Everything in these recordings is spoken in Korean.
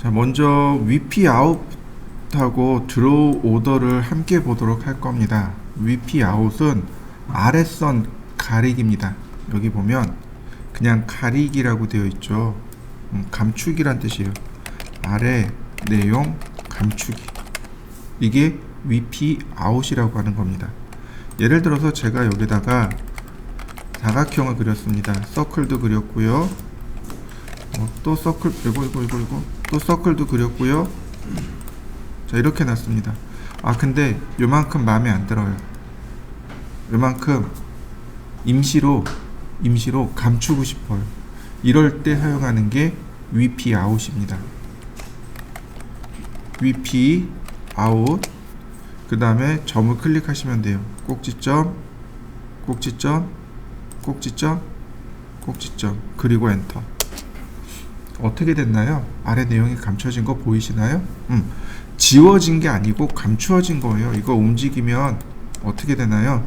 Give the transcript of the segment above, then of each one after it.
자, 먼저 VP 아웃하고 드로우 오더를 함께 보도록 할 겁니다. VP 아웃은 아래선 가리기입니다. 여기 보면 그냥 가리기라고 되어 있죠. 감추기란 뜻이에요. 아래 내용 감추기. 이게 VP 아웃이라고 하는 겁니다. 예를 들어서 제가 여기다가 사각형을 그렸습니다. 서클도 그렸고요. 또 서클, 이거 또 서클도 그렸고요. 자, 이렇게 놨습니다. 근데 요만큼 마음에 안 들어요. 요만큼 임시로 감추고 싶어요. 이럴 때 사용하는 게 VP 아웃입니다. VP 아웃. 그 다음에 점을 클릭하시면 돼요. 꼭지점, 꼭지점, 꼭지점, 꼭지점, 그리고 엔터. 어떻게 됐나요? 아래 내용이 감춰진 거 보이시나요? 지워진 게 아니고 감추어진 거예요. 이거 움직이면 어떻게 되나요?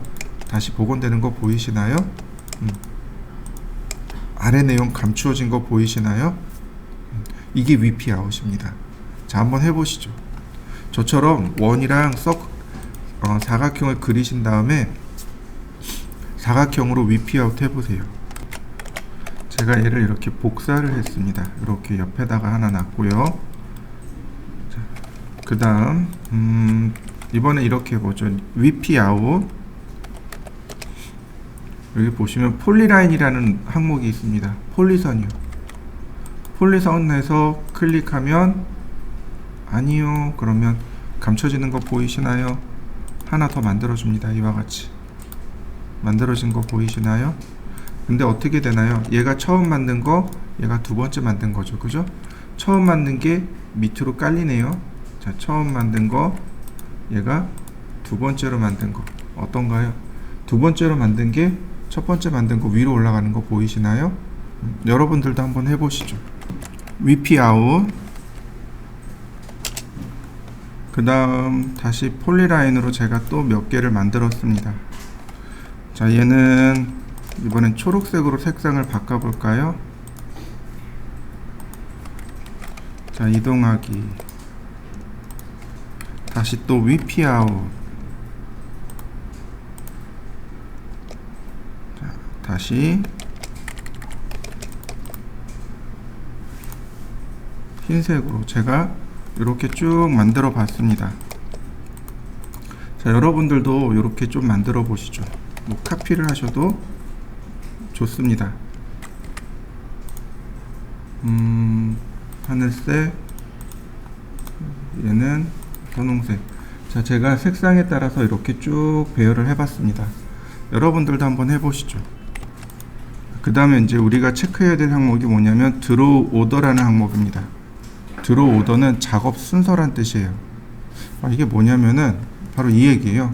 다시 복원되는 거 보이시나요? 아래 내용 감추어진 거 보이시나요? 이게 VP 아웃입니다. 자, 한번 해보시죠. 저처럼 원이랑 사각형을 그리신 다음에 사각형으로 VP 아웃 해보세요. 제가 얘를 이렇게 복사를 했습니다. 이렇게 옆에다가 하나 놨고요. 그 다음 이번에 이렇게 해보죠. VP 아웃. 여기 보시면 폴리라인이라는 항목이 있습니다. 폴리선이요. 폴리선에서 클릭하면 아니요. 그러면 감춰지는 거 보이시나요? 하나 더 만들어줍니다. 이와 같이 만들어진 거 보이시나요? 근데 어떻게 되나요? 얘가 처음 만든 거, 얘가 두 번째 만든 거죠. 그죠? 처음 만든 게 밑으로 깔리네요. 자, 처음 만든 거, 얘가 두 번째로 만든 거. 어떤가요? 두 번째로 만든 게 첫 번째 만든 거 위로 올라가는 거 보이시나요? 여러분들도 한번 해보시죠. VP 아웃. 그 다음 다시 폴리라인으로 제가 또 몇 개를 만들었습니다. 자, 얘는 이번엔 초록색으로 색상을 바꿔볼까요? 자, 이동하기. 다시 또 VP 아웃. 자, 다시 흰색으로 제가 이렇게 쭉 만들어 봤습니다. 자, 여러분들도 이렇게 좀 만들어 보시죠. 뭐 카피를 하셔도 좋습니다. 하늘색, 얘는 분홍색. 자, 제가 색상에 따라서 이렇게 쭉 배열을 해봤습니다. 여러분들도 한번 해보시죠. 그 다음에 이제 우리가 체크해야 될 항목이 뭐냐면 드로우 오더라는 항목입니다. 드로우 오더는 작업 순서란 뜻이에요. 이게 뭐냐면은 바로 이 얘기예요.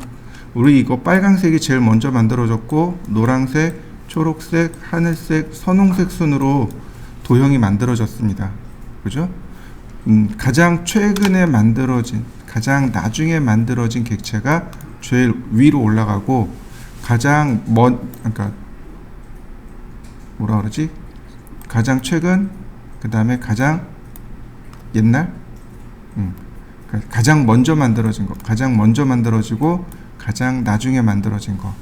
우리 이거 빨간색이 제일 먼저 만들어졌고 노란색, 초록색, 하늘색, 선홍색 순으로 도형이 만들어졌습니다. 그죠? 가장 최근에 만들어진, 가장 나중에 만들어진 객체가 제일 위로 올라가고 가장 그러니까 뭐라 그러지? 가장 최근, 그 다음에 가장 옛날, 가장 먼저 만들어진 거, 가장 먼저 만들어지고 가장 나중에 만들어진 거.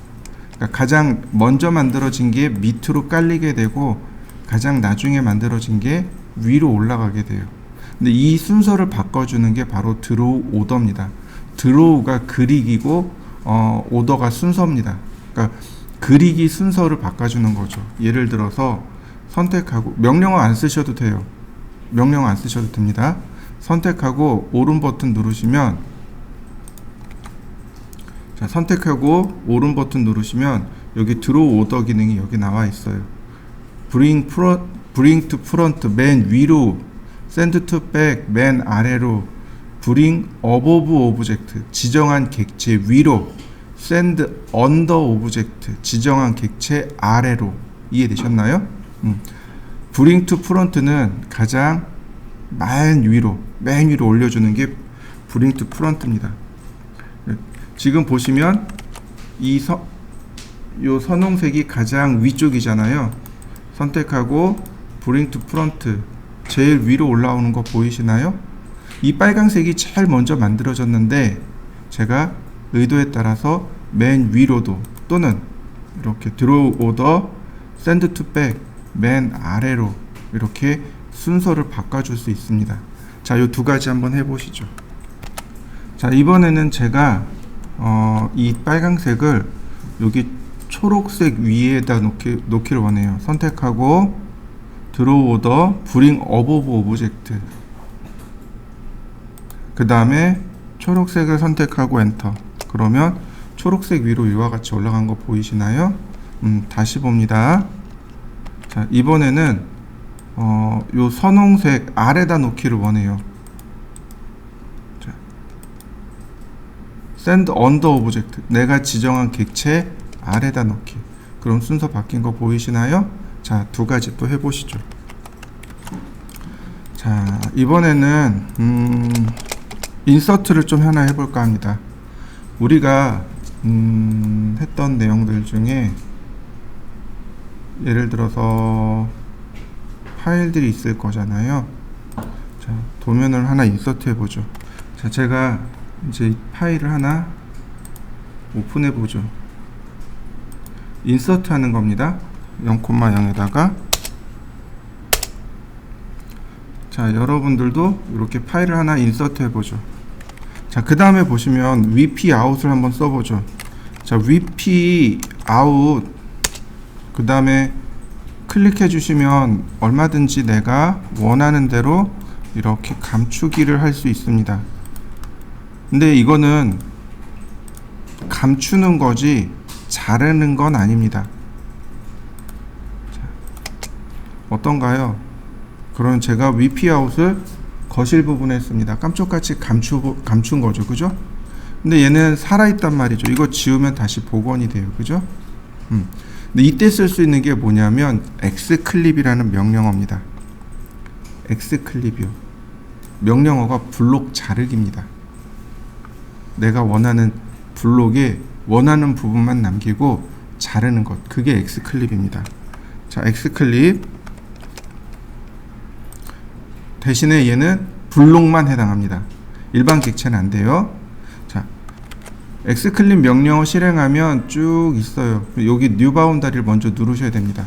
그러니까 가장 먼저 만들어진 게 밑으로 깔리게 되고 가장 나중에 만들어진 게 위로 올라가게 돼요. 근데 이 순서를 바꿔주는 게 바로 드로우 오더입니다. 드로우가 그리기고 오더가 순서입니다. 그러니까 그리기 순서를 바꿔주는 거죠. 예를 들어서 선택하고 명령어 안 쓰셔도 돼요. 명령어 안 쓰셔도 됩니다. 선택하고 오른 버튼 누르시면, 자, 선택하고 오른 버튼 누르시면 여기 드로우 오더 기능이 여기 나와 있어요. bring to front 맨 위로, send to back 맨 아래로, bring above object 지정한 객체 위로, send under object 지정한 객체 아래로. 이해되셨나요? bring to front는 가장 맨 위로 올려주는 게 bring to front입니다. 지금 보시면 요 선홍색이 가장 위쪽이잖아요. 선택하고 bring to front 제일 위로 올라오는 거 보이시나요? 이 빨간색이 제일 먼저 만들어졌는데 제가 의도에 따라서 맨 위로도 또는 이렇게 드로우 오더 샌드 투 백 맨 아래로 이렇게 순서를 바꿔줄 수 있습니다. 자, 이 두 가지 한번 해보시죠. 자, 이번에는 제가 이 빨간색을 여기 초록색 위에다 놓기를 원해요. 선택하고 드로우 오더 브링 업 오브 오브젝트, 그 다음에 초록색을 선택하고 엔터. 그러면 초록색 위로 이와 같이 올라간 거 보이시나요? 다시 봅니다. 자, 이번에는 요 선홍색 아래다 놓기를 원해요. 자, 샌드 언더 오브젝트, 내가 지정한 객체 아래다 놓기. 그럼 순서 바뀐 거 보이시나요? 자, 두 가지 또 해보시죠. 자, 이번에는 인서트를 좀 하나 해볼까 합니다. 우리가 했던 내용들 중에 예를 들어서 파일들이 있을 거잖아요. 자, 도면을 하나 인서트 해보죠. 자, 제가 이제 이 파일을 하나 오픈해 보죠. 인서트 하는 겁니다. 0,0에다가 자, 여러분들도 이렇게 파일을 하나 인서트 해보죠. 자, 그 다음에 보시면 VP out을 한번 써보죠. 자, VP out 그 다음에 클릭해 주시면 얼마든지 내가 원하는 대로 이렇게 감추기를 할 수 있습니다. 근데 이거는 감추는 거지 자르는 건 아닙니다. 자, 어떤가요? 그럼 제가 VP out을 거실 부분에 했습니다. 깜짝같이 감춘 거죠, 그죠? 근데 얘는 살아있단 말이죠. 이거 지우면 다시 복원이 돼요, 그죠? 근데 이때 쓸 수 있는 게 뭐냐면 xclip이라는 명령어입니다. xclip이요. 명령어가 블록 자르기입니다. 내가 원하는 블록에 원하는 부분만 남기고 자르는 것, 그게 xclip입니다. 자, xclip 대신에 얘는 블록만 해당합니다. 일반 객체는 안 돼요. 자, xclip 명령어 실행하면 쭉 있어요. 여기 new boundary를 먼저 누르셔야 됩니다.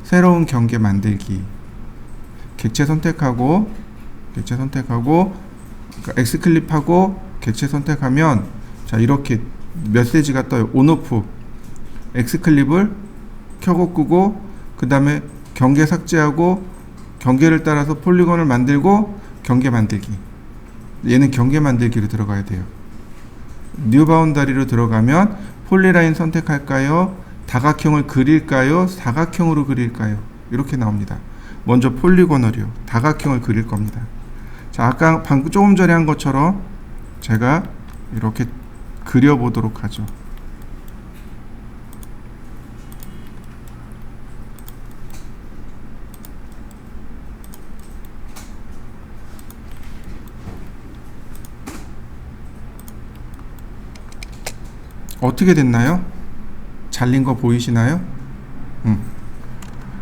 새로운 경계 만들기. 객체 선택하고 그러니까 xclip하고 객체 선택하면 자, 이렇게 메시지가 떠요. 온오프. xclip을 켜고 끄고 그 다음에 경계 삭제하고 경계를 따라서 폴리곤을 만들고 경계 만들기. 얘는 경계 만들기로 들어가야 돼요. 뉴 바운다리로 들어가면 폴리라인 선택할까요? 다각형을 그릴까요? 사각형으로 그릴까요? 이렇게 나옵니다. 먼저 폴리고널이요. 다각형을 그릴 겁니다. 자, 아까 방금 조금 전에 한 것처럼 제가 이렇게 그려보도록 하죠. 어떻게 됐나요? 잘린 거 보이시나요?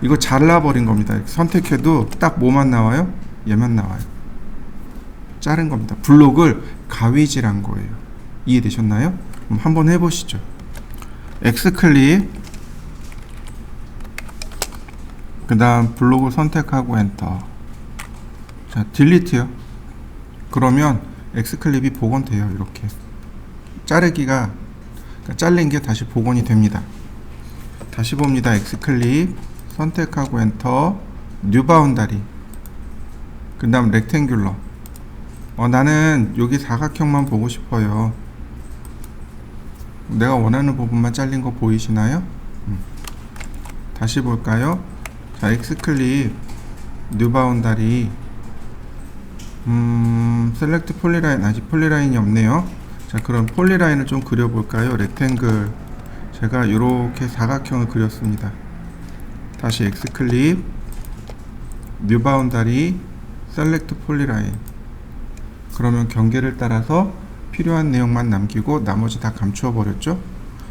이거 잘라버린 겁니다. 선택해도 딱 뭐만 나와요? 얘만 나와요. 자른 겁니다. 블록을 가위질한 거예요. 이해되셨나요? 한번 해보시죠. X클릭, 그 다음 블록을 선택하고 엔터. 자, 딜리트요. 그러면 X클립이 복원돼요. 이렇게 자르기가, 그러니까 잘린 게 다시 복원이 됩니다. 다시 봅니다. X클릭 선택하고 엔터, 뉴 바운다리, 그 다음 렉탱귤러. 나는 여기 사각형만 보고 싶어요. 내가 원하는 부분만 잘린 거 보이시나요? 다시 볼까요? 자, X클릭 뉴 바운다리, 셀렉트 폴리라인. 아직 폴리라인이 없네요. 자, 그럼 폴리라인을 좀 그려볼까요? 렉탱글. 제가 이렇게 사각형을 그렸습니다. 다시 X클릭 뉴 바운다리, 셀렉트 폴리라인. 그러면 경계를 따라서 필요한 내용만 남기고 나머지 다 감추어 버렸죠.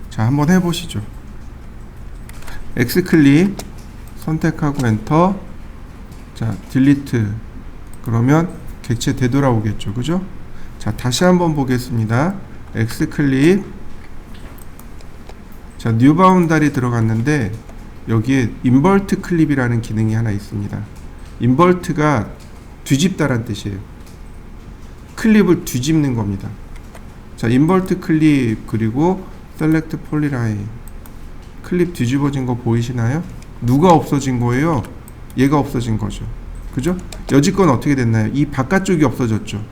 자, 한번 해보시죠. X클릭 선택하고 엔터. 자, 딜리트 그러면 객체 되돌아오겠죠. 그죠? 자, 다시 한번 보겠습니다. X 클립. 자, 뉴 바운다리 들어갔는데 여기에 인버트 클립이라는 기능이 하나 있습니다. 인버트가 뒤집다란 뜻이에요. 클립을 뒤집는 겁니다. 자, 인버트 클립 그리고 셀렉트 폴리라인. 클립 뒤집어진 거 보이시나요? 누가 없어진 거예요? 얘가 없어진 거죠. 그죠? 여지껏 어떻게 됐나요? 이 바깥쪽이 없어졌죠.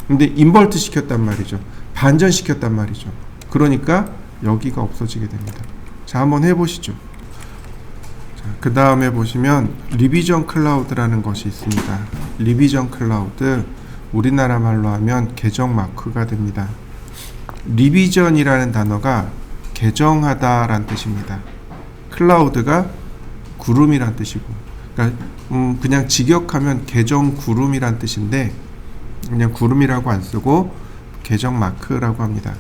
근데 인버트 시켰단 말이죠. 반전 시켰단 말이죠. 그러니까 여기가 없어지게 됩니다. 자, 한번 해보시죠. 그 다음에 보시면 리비전 클라우드라는 것이 있습니다. 리비전 클라우드, 우리나라 말로 하면 개정 마크가 됩니다. 리비전이라는 단어가 개정하다 란 뜻입니다. 클라우드가 구름이란 뜻이고, 그러니까 그냥 직역하면 개정 구름이란 뜻인데 그냥 구름이라고 안 쓰고 개정 마크라고 합니다.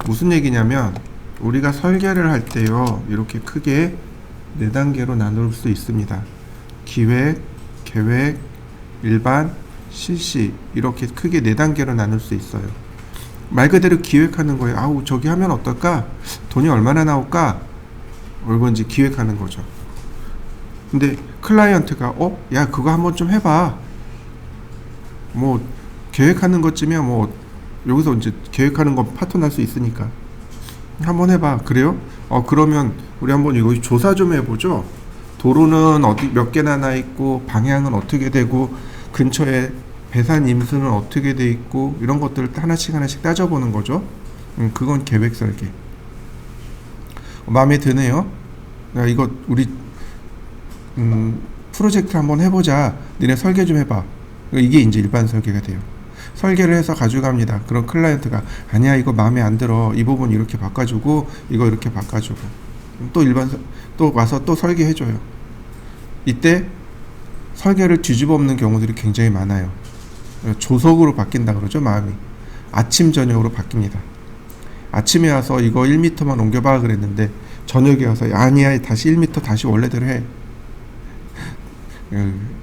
무슨 얘기냐면 우리가 설계를 할 때요, 이렇게 크게 4단계로 나눌 수 있습니다. 기획, 계획, 일반, 실시, 이렇게 크게 4단계로 나눌 수 있어요. 말 그대로 기획하는 거예요. 아우, 저기 하면 어떨까? 돈이 얼마나 나올까? 이건 이제 기획하는 거죠. 근데 클라이언트가 야, 그거 한번 좀 해봐. 뭐 계획하는 것쯤이야 뭐 여기서 이제 계획하는 거 파토 날 수 있으니까 한번 해봐. 그래요? 그러면 우리 한번 이거 조사 좀 해보죠. 도로는 어디 몇 개나 나 있고, 방향은 어떻게 되고, 근처에 배산 임수는 어떻게 돼 있고, 이런 것들을 하나씩 따져보는 거죠. 그건 계획 설계. 마음에 드네요. 야, 이거 우리 프로젝트 한번 해보자. 니네 설계 좀 해봐. 이게 이제 일반 설계가 돼요. 설계를 해서 가져갑니다. 그럼 클라이언트가 아니야, 이거 마음에 안 들어. 이 부분 이렇게 바꿔주고, 이거 이렇게 바꿔주고. 또 와서 또 설계해줘요. 이때 설계를 뒤집어 엎는 경우들이 굉장히 많아요. 조석으로 바뀐다 그러죠, 마음이. 아침 저녁으로 바뀝니다. 아침에 와서 이거 1m만 옮겨봐 그랬는데 저녁에 와서 아니야, 다시 1m 다시 원래대로 해.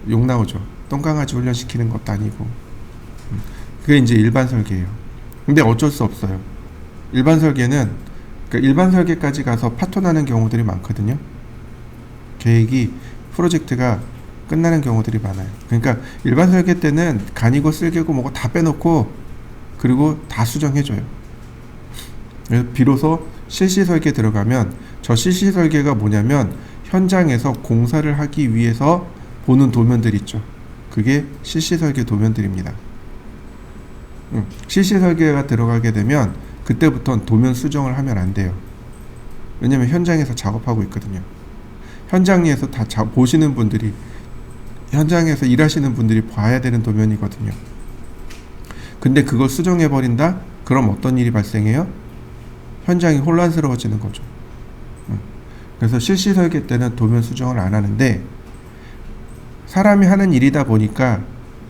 욕 나오죠. 똥강아지 훈련시키는 것도 아니고. 그게 이제 일반 설계예요. 근데 어쩔 수 없어요. 일반 설계는, 그러니까 일반 설계까지 가서 파토 나는 경우들이 많거든요. 계획이, 프로젝트가 끝나는 경우들이 많아요. 그러니까 일반 설계 때는 간이고 쓸개고 뭐고 다 빼놓고, 그리고 다 수정해줘요. 비로소 실시 설계 들어가면, 저 실시 설계가 뭐냐면 현장에서 공사를 하기 위해서 보는 도면들 있죠. 그게 실시 설계 도면들입니다. 실시 설계가 들어가게 되면 그때부터는 도면 수정을 하면 안 돼요. 왜냐면 현장에서 작업하고 있거든요. 현장에서 다 보시는 분들이, 현장에서 일하시는 분들이 봐야 되는 도면이거든요. 근데 그걸 수정해버린다? 그럼 어떤 일이 발생해요? 현장이 혼란스러워지는 거죠. 그래서 실시 설계 때는 도면 수정을 안 하는데, 사람이 하는 일이다 보니까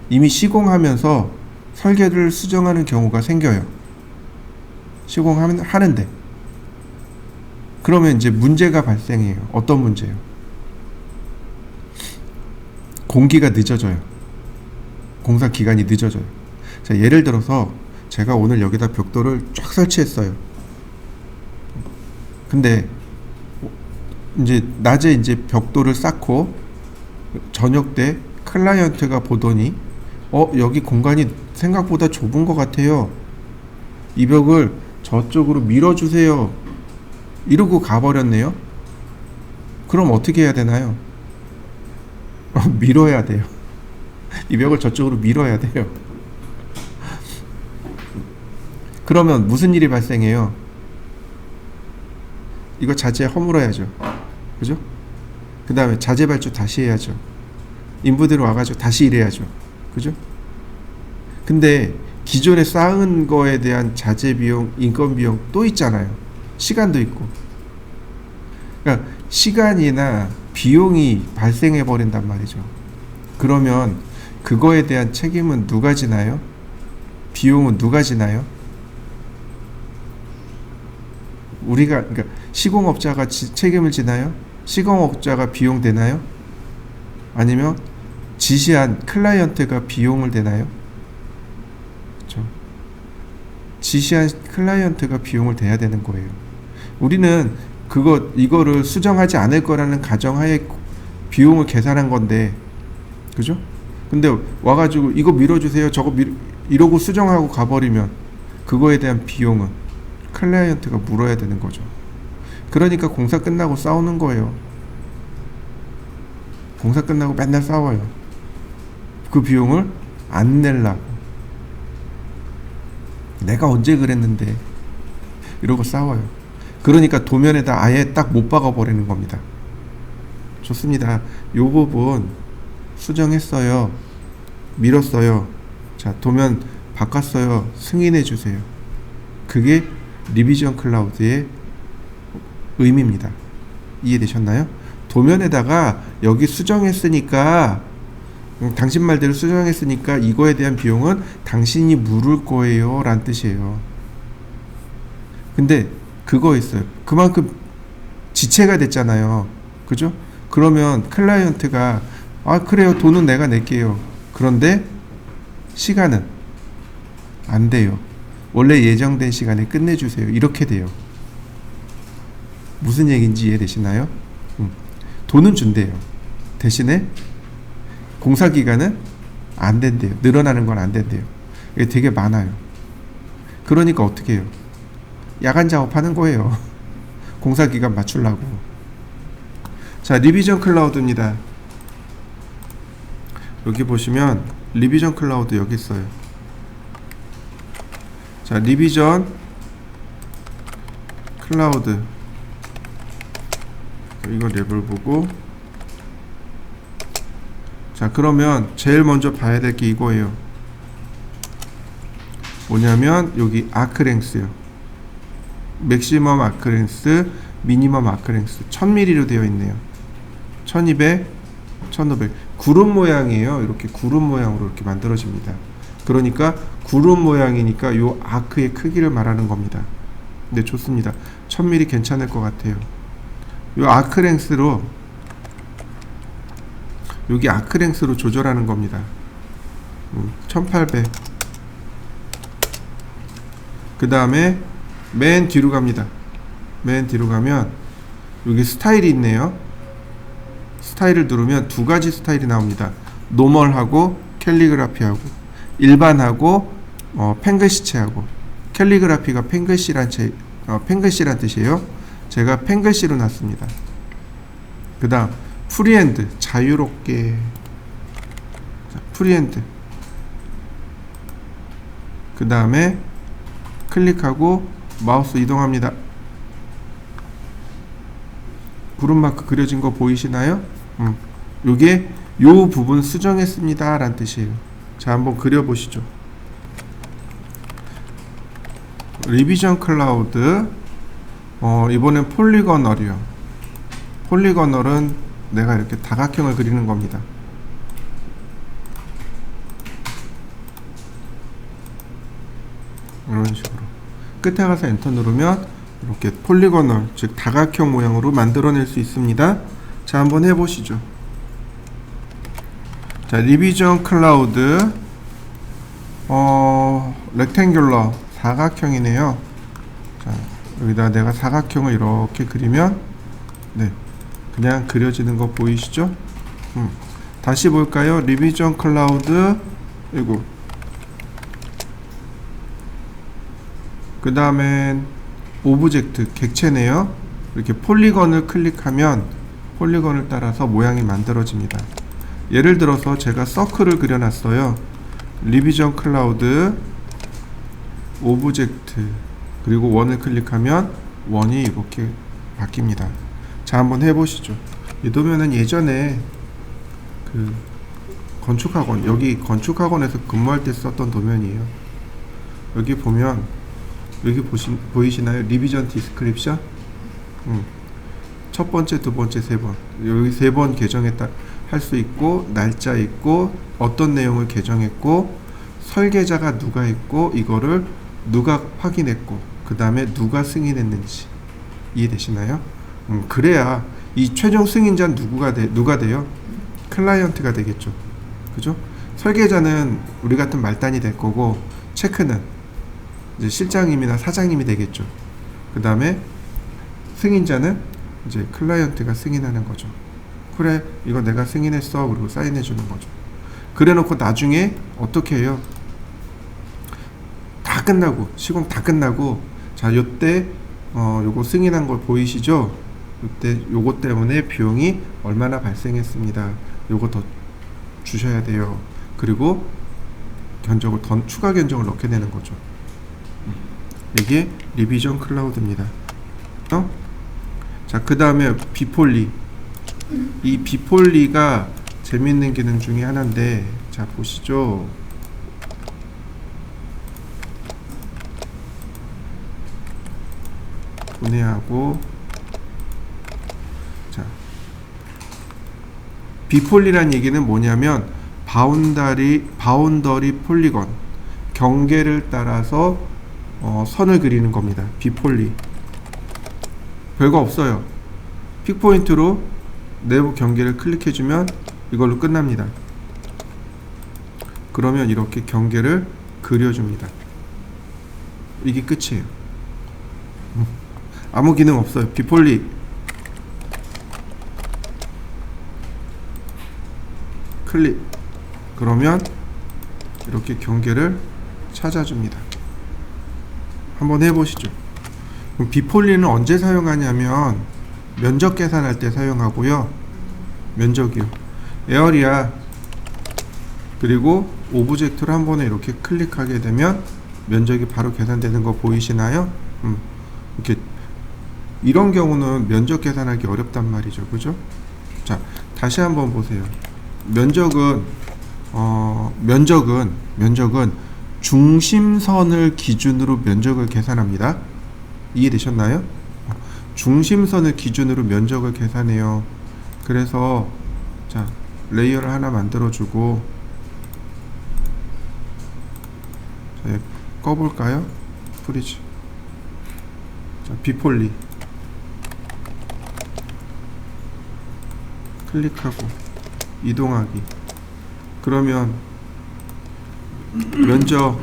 이미 시공하면서 설계를 수정하는 경우가 생겨요. 시공하는데. 그러면 이제 문제가 발생해요. 어떤 문제요? 공기가 늦어져요. 공사 기간이 늦어져요. 자, 예를 들어서 제가 오늘 여기다 벽돌을 쫙 설치했어요. 근데 이제 낮에 이제 벽돌을 쌓고 저녁 때 클라이언트가 보더니 여기 공간이 생각보다 좁은 것 같아요. 이 벽을 저쪽으로 밀어주세요. 이러고 가버렸네요. 그럼 어떻게 해야 되나요? 밀어야 돼요. 이 벽을 저쪽으로 밀어야 돼요. 그러면 무슨 일이 발생해요? 이거 자재 허물어야죠. 그죠? 그 다음에 자재 발주 다시 해야죠. 인부들 와가지고 다시 일해야죠. 그죠? 근데 기존에 쌓은 거에 대한 자재 비용, 인건 비용 또 있잖아요. 시간도 있고. 그러니까 시간이나 비용이 발생해 버린단 말이죠. 그러면 그거에 대한 책임은 누가 지나요? 비용은 누가 지나요? 우리가, 그러니까 시공업자가 책임을 지나요? 시공업자가 비용 되나요? 아니면 지시한 클라이언트가 비용을 대나요? 그렇죠? 지시한 클라이언트가 비용을 대야 되는 거예요. 우리는 이거를 수정하지 않을 거라는 가정하에 비용을 계산한 건데, 그죠? 근데 와가지고 이거 밀어주세요, 이러고 수정하고 가버리면 그거에 대한 비용은 클라이언트가 물어야 되는 거죠. 그러니까 공사 끝나고 싸우는 거예요. 공사 끝나고 맨날 싸워요. 그 비용을 안 내려고. 내가 언제 그랬는데 이러고 싸워요. 그러니까 도면에다 아예 딱 못 박아 버리는 겁니다. 좋습니다. 요 부분 수정했어요, 밀었어요, 자 도면 바꿨어요, 승인해 주세요. 그게 리비전 클라우드의 의미입니다. 이해되셨나요? 도면에다가 여기 수정했으니까, 당신 말대로 수정했으니까 이거에 대한 비용은 당신이 물을 거예요 라는 뜻이에요. 근데 그거 있어요. 그만큼 지체가 됐잖아요. 그죠? 그러면 클라이언트가 그래요, 돈은 내가 낼게요. 그런데 시간은 안 돼요. 원래 예정된 시간에 끝내주세요. 이렇게 돼요. 무슨 얘기인지 이해되시나요? 돈은 준대요. 대신에 공사기간은 안 된대요. 늘어나는 건 안 된대요. 이게 되게 많아요. 그러니까 어떻게 해요? 야간 작업하는 거예요. 공사기간 맞추려고. 자, 리비전 클라우드입니다. 여기 보시면 리비전 클라우드 여기 있어요. 자, 리비전 클라우드, 이거 레벨 보고, 자 그러면 제일 먼저 봐야 될 게 이거예요. 뭐냐면 여기 아크랭스요. 맥시멈 아크랭스, 미니멈 아크랭스 1000mm로 되어 있네요. 1200, 1500. 구름 모양이에요. 이렇게 구름 모양으로 이렇게 만들어집니다. 그러니까 구름 모양이니까 요 아크의 크기를 말하는 겁니다. 네, 좋습니다. 1000mm 괜찮을 것 같아요. 요 아크랭스로, 여기 아크랭스로 조절하는 겁니다. 1800. 그 다음에 맨 뒤로 갑니다. 맨 뒤로 가면 여기 스타일이 있네요. 스타일을 누르면 두 가지 스타일이 나옵니다. 노멀하고 캘리그라피하고, 일반하고 펜글시체하고. 캘리그라피가 펜글시란 뜻이에요. 제가 펜글시로 놨습니다. 그 다음 프리핸드, 자유롭게. 자, 프리핸드. 그 다음에 클릭하고 마우스 이동합니다. 구름마크 그려진 거 보이시나요? 요게 요 부분 수정했습니다 라는 뜻이에요. 자, 한번 그려보시죠. 리비전 클라우드, 이번엔 폴리거널이요. 폴리거널은 내가 이렇게 다각형을 그리는 겁니다. 이런 식으로 끝에 가서 엔터 누르면 이렇게 폴리거널, 즉 다각형 모양으로 만들어낼 수 있습니다. 자, 한번 해보시죠. 자, 리비전 클라우드, 렉탱귤러, 사각형이네요. 자, 여기다 내가 사각형을 이렇게 그리면, 네, 그냥 그려지는 거 보이시죠? 다시 볼까요? 리비전 클라우드, 이거. 그 다음엔 오브젝트, 객체네요. 이렇게 폴리건을 클릭하면 폴리건을 따라서 모양이 만들어집니다. 예를 들어서 제가 서클을 그려놨어요. 리비전 클라우드, 오브젝트, 그리고 원을 클릭하면 원이 이렇게 바뀝니다. 자, 한번 해보시죠. 이 도면은 예전에 그 건축학원, 여기 건축학원에서 근무할 때 썼던 도면이에요. 여기 보면, 여기 보이시나요? 리비전 디스크립션? 첫 번째, 두 번째, 세 번. 여기 세 번 개정했다 할 수 있고, 날짜 있고, 어떤 내용을 개정했고, 설계자가 누가 있고, 이거를 누가 확인했고, 그 다음에 누가 승인했는지. 이해되시나요? 그래야 이 최종 승인자는 누가 돼요? 클라이언트가 되겠죠. 그죠? 설계자는 우리 같은 말단이 될 거고, 체크는 이제 실장님이나 사장님이 되겠죠. 그 다음에 승인자는 이제 클라이언트가 승인하는 거죠. 그래, 이거 내가 승인했어. 그리고 사인해 주는 거죠. 그래 놓고 나중에 어떻게 해요? 다 끝나고, 시공 다 끝나고, 자, 요때 요거 승인한 걸 보이시죠? 요때 요거 때문에 비용이 얼마나 발생했습니다. 요거 더 주셔야 돼요. 그리고 견적을 더 추가 견적을 넣게 되는 거죠. 이게 리비전 클라우드입니다. 자, 그 다음에 비폴리. 이 비폴리가 재밌는 기능 중에 하나인데, 자, 보시죠. 분해하고, 자, 비폴리란 얘기는 뭐냐면 바운더리 폴리건, 경계를 따라서 선을 그리는 겁니다. 비폴리. 별거 없어요. 픽포인트로 내부 경계를 클릭해주면 이걸로 끝납니다. 그러면 이렇게 경계를 그려줍니다. 이게 끝이에요. 아무 기능 없어요. 비폴리 클릭. 그러면 이렇게 경계를 찾아줍니다. 한번 해보시죠. 그럼 비폴리는 언제 사용하냐면 면적 계산할 때 사용하고요. 면적이요. 에어리아 그리고 오브젝트를 한 번에 이렇게 클릭하게 되면 면적이 바로 계산되는 거 보이시나요? 이렇게 이런 경우는 면적 계산하기 어렵단 말이죠. 그죠? 자, 다시 한번 보세요. 면적은 중심선을 기준으로 면적을 계산합니다. 이해되셨나요? 중심선을 기준으로 면적을 계산해요. 그래서 자, 레이어를 하나 만들어주고, 자, 꺼볼까요? 프리즈. 자, 비폴리 클릭하고 이동하기. 그러면 면적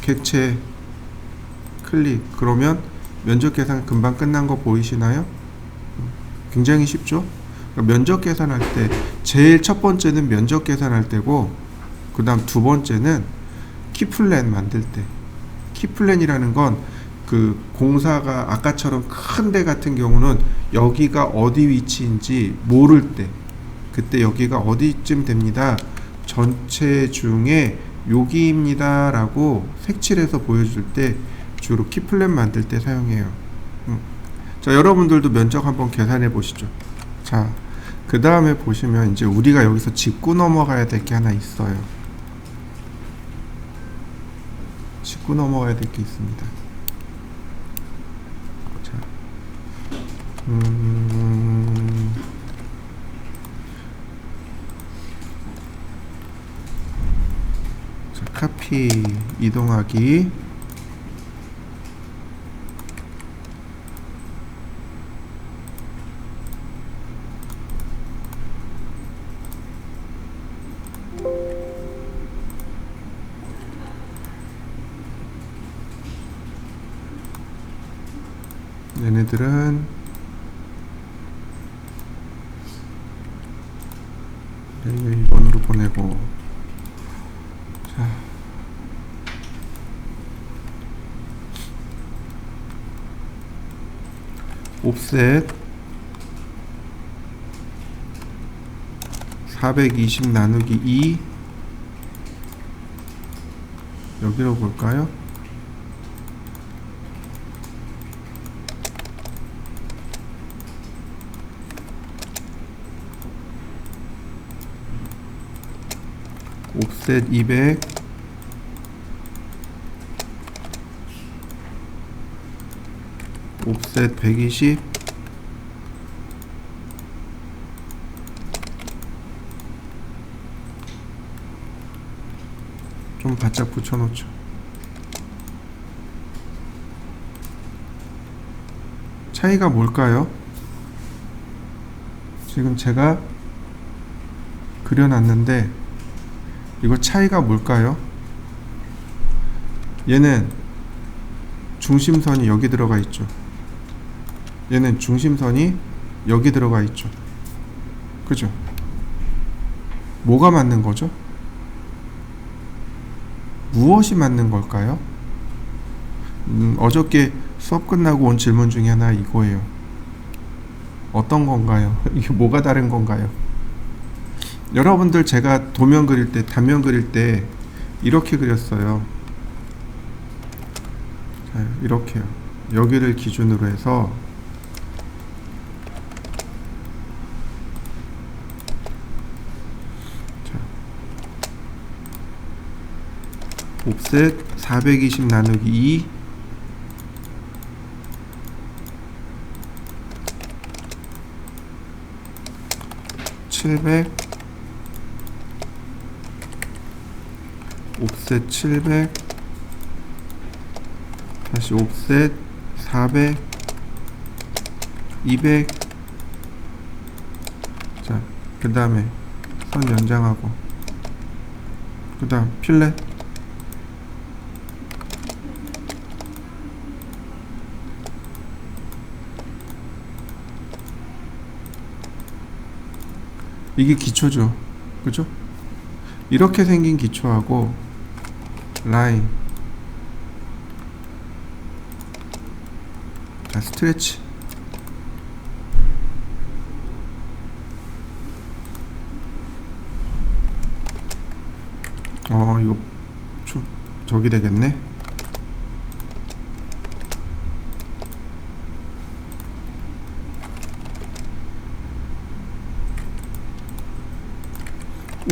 객체 클릭. 그러면 면적 계산 금방 끝난 거 보이시나요? 굉장히 쉽죠? 그러니까 면적 계산할 때 제일 첫 번째는 면적 계산할 때고, 그 다음 두 번째는 키플랜 만들 때. 키플랜이라는 건 그 공사가 아까처럼 큰 데 같은 경우는 여기가 어디 위치인지 모를 때, 그때 여기가 어디쯤 됩니다. 전체 중에 여기입니다 라고 색칠해서 보여줄 때 주로 키플랜 만들 때 사용해요. 자, 여러분들도 면적 한번 계산해 보시죠. 자, 그 다음에 보시면 이제 우리가 여기서 짚고 넘어가야 될 게 하나 있어요. 짚고 넘어가야 될 게 있습니다. 자, 자, 카피 이동하기. 얘네들은 레이어 2번으로 보내고, 자, 옵셋 420 나누기 2 여기로 볼까요? 옵셋 200 옵셋 120 좀 바짝 붙여놓죠. 차이가 뭘까요? 지금 제가 그려놨는데 이거 차이가 뭘까요? 얘는 중심선이 여기 들어가 있죠. 얘는 중심선이 여기 들어가 있죠. 그죠? 뭐가 맞는 거죠? 무엇이 맞는 걸까요? 어저께 수업 끝나고 온 질문 중에 하나 이거예요. 어떤 건가요? 이게 뭐가 다른 건가요? 여러분들 제가 도면 그릴 때, 단면 그릴 때 이렇게 그렸어요. 자, 이렇게요. 여기를 기준으로 해서 자, 옵셋 420 나누기 2 700 옵셋 700 다시 옵셋 400 200 자, 그 다음에 선 연장하고 그 다음 필렛 이게 기초죠. 그죠? 이렇게 생긴 기초하고 라인 자 스트레치 이거 저기 되겠네.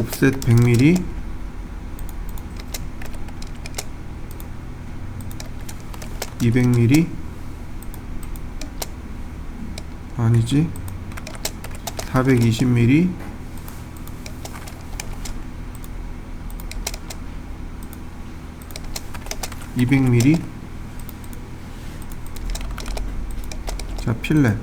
옵셋 100mm 200mm 아니지 420mm 200mm 자 필렛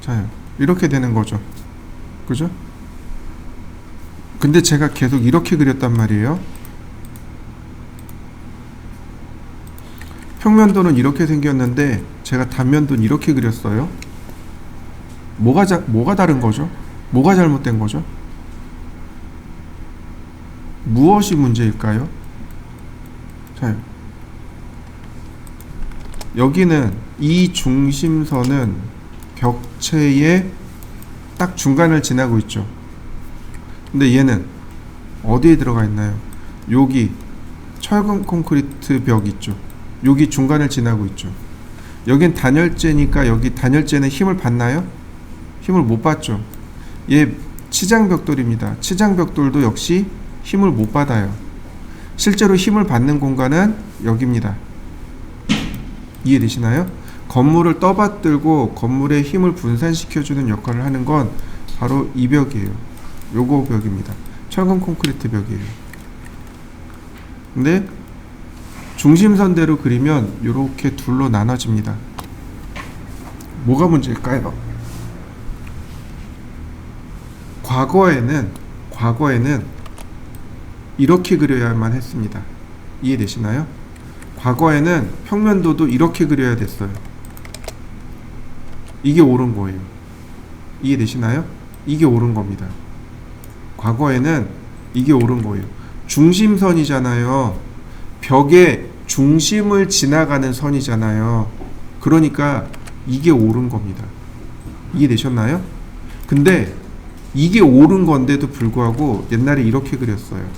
자 이렇게 되는 거죠. 그죠? 근데 제가 계속 이렇게 그렸단 말이에요. 평면도는 이렇게 생겼는데 제가 단면도는 이렇게 그렸어요. 뭐가 다른 거죠? 뭐가 잘못된 거죠? 무엇이 문제일까요? 자, 여기는 이 중심선은 벽체의 딱 중간을 지나고 있죠. 근데 얘는 어디에 들어가 있나요? 여기 철근 콘크리트 벽 있죠. 여기 중간을 지나고 있죠. 여긴 단열재니까 여기 단열재는 힘을 받나요? 힘을 못 받죠. 얘 치장벽돌입니다. 치장벽돌도 역시 힘을 못 받아요. 실제로 힘을 받는 공간은 여기입니다. 이해되시나요? 건물을 떠받들고 건물의 힘을 분산시켜주는 역할을 하는 건 바로 이 벽이에요. 요거 벽입니다. 철근 콘크리트 벽이에요. 근데 중심선대로 그리면 이렇게 둘로 나눠집니다. 뭐가 문제일까요? 과거에는 이렇게 그려야만 했습니다. 이해되시나요? 과거에는 평면도도 이렇게 그려야 됐어요. 이게 옳은 거예요. 이해되시나요? 이게 옳은 겁니다. 과거에는 이게 옳은 거예요. 중심선이잖아요. 벽의 중심을 지나가는 선이잖아요. 그러니까 이게 옳은 겁니다. 이해되셨나요? 근데 이게 옳은 건데도 불구하고 옛날에 이렇게 그렸어요.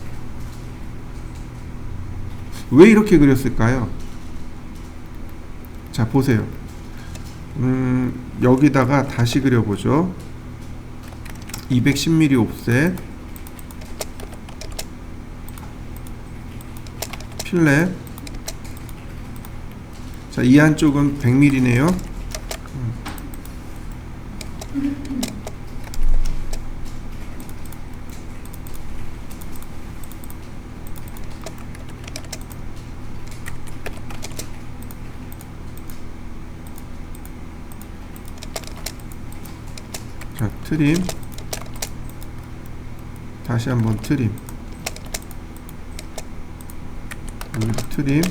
왜 이렇게 그렸을까요? 자, 보세요. 여기다가 다시 그려보죠. 210mm 옵셋 필렛 자, 이 안쪽은 100mm네요. 자, 트림, 다시 한번 트림, 여기도 트림,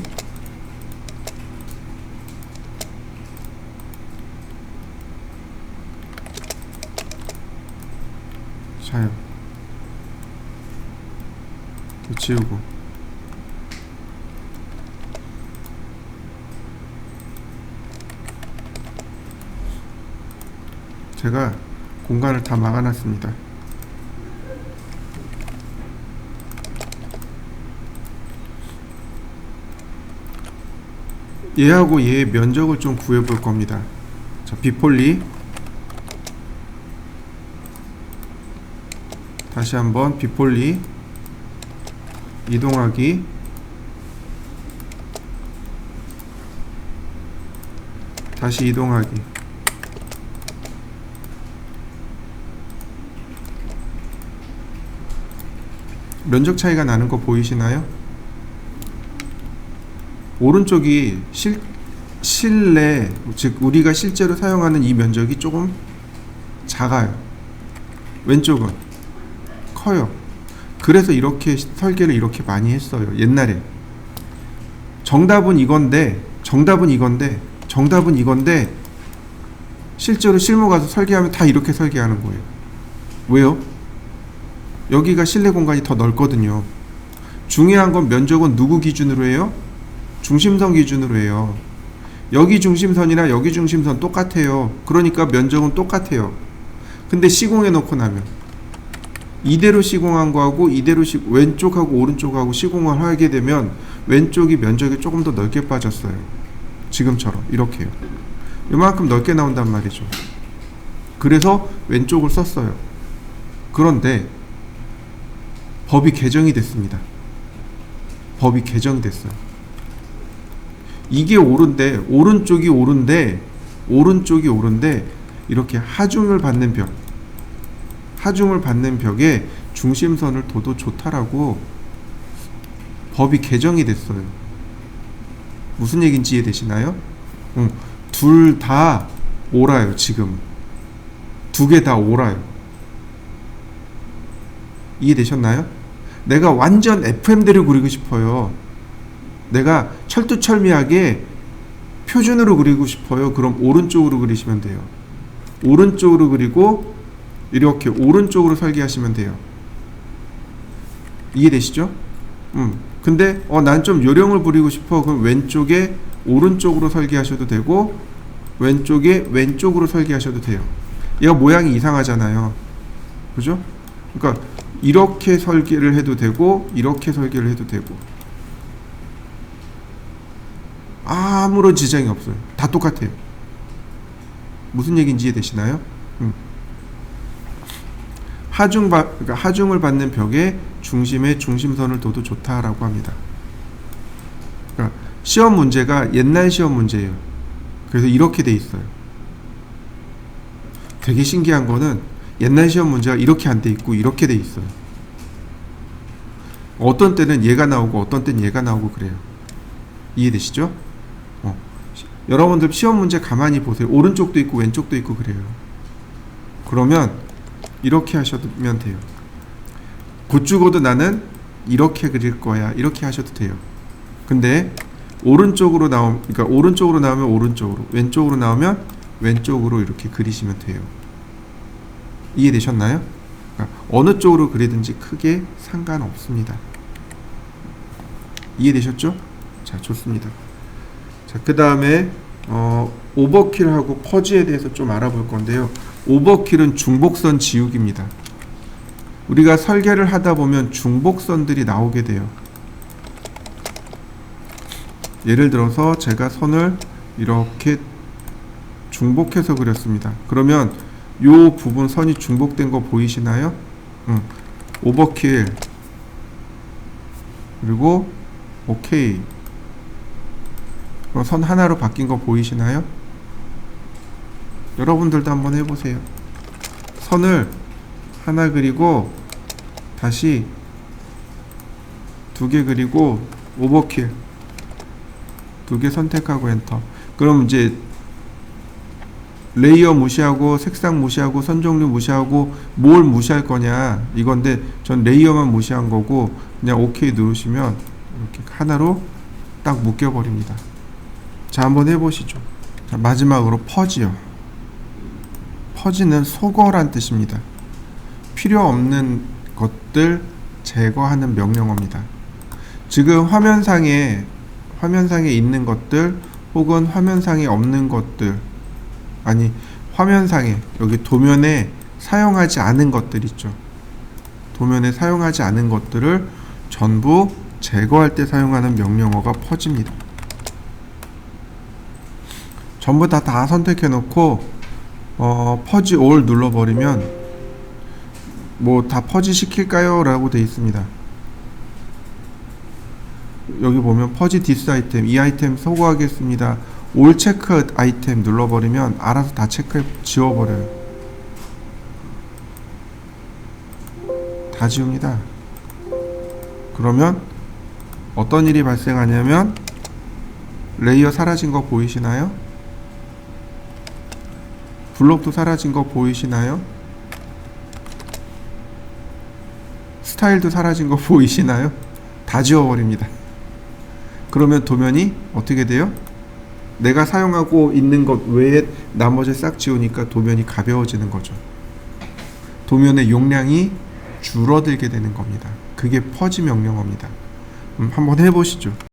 자요, 지우고. 제가 공간을 다 막아놨습니다. 얘하고 얘의 면적을 좀 구해볼 겁니다. 자, 비폴리, 다시 한번 비폴리, 이동하기, 다시 이동하기. 면적 차이가 나는 거 보이시나요? 오른쪽이 실내, 즉 우리가 실제로 사용하는 이 면적이 조금 작아요. 왼쪽은 커요. 그래서 이렇게 설계를 이렇게 많이 했어요. 옛날에. 정답은 이건데 실제로 실무 가서 설계하면 다 이렇게 설계하는 거예요. 왜요? 여기가 실내 공간이 더 넓거든요. 중요한 건 면적은 누구 기준으로 해요? 중심선 기준으로 해요. 여기 중심선이나 여기 중심선 똑같아요. 그러니까 면적은 똑같아요. 근데 시공해 놓고 나면 이대로 시공한 거하고 이대로 왼쪽하고 오른쪽하고 시공을 하게 되면 왼쪽이 면적이 조금 더 넓게 빠졌어요. 지금처럼 이렇게요. 이만큼 넓게 나온단 말이죠. 그래서 왼쪽을 썼어요. 그런데 법이 개정이 됐습니다. 법이 개정됐어요. 이게 옳은데, 오른쪽이 옳은데 이렇게 하중을 받는 벽에 중심선을 둬도 좋다라고 법이 개정이 됐어요. 무슨 얘기인지 이해되시나요? 둘 다 옳아요. 지금 두 개 다 옳아요. 이해되셨나요? 내가 완전 FM대로 그리고 싶어요. 내가 철두철미하게 표준으로 그리고 싶어요. 그럼 오른쪽으로 그리시면 돼요. 오른쪽으로 그리고 이렇게 오른쪽으로 설계하시면 돼요. 이해되시죠? 근데 난 좀 요령을 부리고 싶어. 그럼 왼쪽에 오른쪽으로 설계하셔도 되고 왼쪽에 왼쪽으로 설계하셔도 돼요. 얘가 모양이 이상하잖아요. 그죠? 그러니까 이렇게 설계를 해도 되고 이렇게 설계를 해도 되고 아무런 지장이 없어요. 다 똑같아요. 무슨 얘기인지 이해되시나요? 그러니까 하중을 받는 벽에 중심에 중심선을 둬도 좋다라고 합니다. 그러니까 시험 문제가 옛날 시험 문제예요. 그래서 이렇게 돼 있어요. 되게 신기한 거는 옛날 시험 문제가 이렇게 안 돼 있고 이렇게 돼 있어요. 어떤 때는 얘가 나오고 어떤 때는 얘가 나오고 그래요. 이해되시죠? 여러분들 시험 문제 가만히 보세요. 오른쪽도 있고 왼쪽도 있고 그래요. 그러면 이렇게 하시면 돼요. 곧 죽어도 나는 이렇게 그릴 거야. 이렇게 하셔도 돼요. 근데 그러니까 오른쪽으로 나오면 오른쪽으로, 왼쪽으로 나오면 왼쪽으로 이렇게 그리시면 돼요. 이해되셨나요? 그러니까 어느 쪽으로 그리든지 크게 상관없습니다. 이해되셨죠? 자, 좋습니다. 자, 그 다음에 오버킬하고 퍼즈에 대해서 좀 알아볼 건데요. 오버킬은 중복선 지우기입니다. 우리가 설계를 하다 보면 중복선들이 나오게 돼요. 예를 들어서 제가 선을 이렇게 중복해서 그렸습니다. 그러면 이 부분 선이 중복된 거 보이시나요? 오버킬 그리고 오케이. 선 하나로 바뀐 거 보이시나요? 여러분들도 한번 해보세요. 선을 하나 그리고 다시 두 개 그리고 오버킬 두 개 선택하고 엔터. 그럼 이제 레이어 무시하고 색상 무시하고 선종류 무시하고 뭘 무시할 거냐 이건데 전 레이어만 무시한 거고 그냥 OK 누르시면 이렇게 하나로 딱 묶여 버립니다. 자, 한번 해보시죠. 자, 마지막으로 퍼지요. 퍼지는 소거란 뜻입니다. 필요 없는 것들 제거하는 명령어입니다. 지금 화면상에 있는 것들 혹은 화면상에 없는 것들, 아니 화면상에 여기 도면에 사용하지 않은 것들 있죠. 도면에 사용하지 않은 것들을 전부 제거할 때 사용하는 명령어가 퍼지입니다. 전부 다 선택해 놓고 퍼지 올 눌러버리면 뭐 다 퍼지 시킬까요? 라고 되어 있습니다. 여기 보면 퍼지 디스 아이템, 이 아이템 소거하겠습니다. 올 체크 아이템 눌러버리면 알아서 다 체크해 지워버려요. 다 지웁니다. 그러면 어떤 일이 발생하냐면 레이어 사라진 거 보이시나요? 블록도 사라진 거 보이시나요? 스타일도 사라진 거 보이시나요? 다 지워버립니다. 그러면 도면이 어떻게 돼요? 내가 사용하고 있는 것 외에 나머지 싹 지우니까 도면이 가벼워지는 거죠. 도면의 용량이 줄어들게 되는 겁니다. 그게 퍼지 명령어입니다. 한번 해보시죠.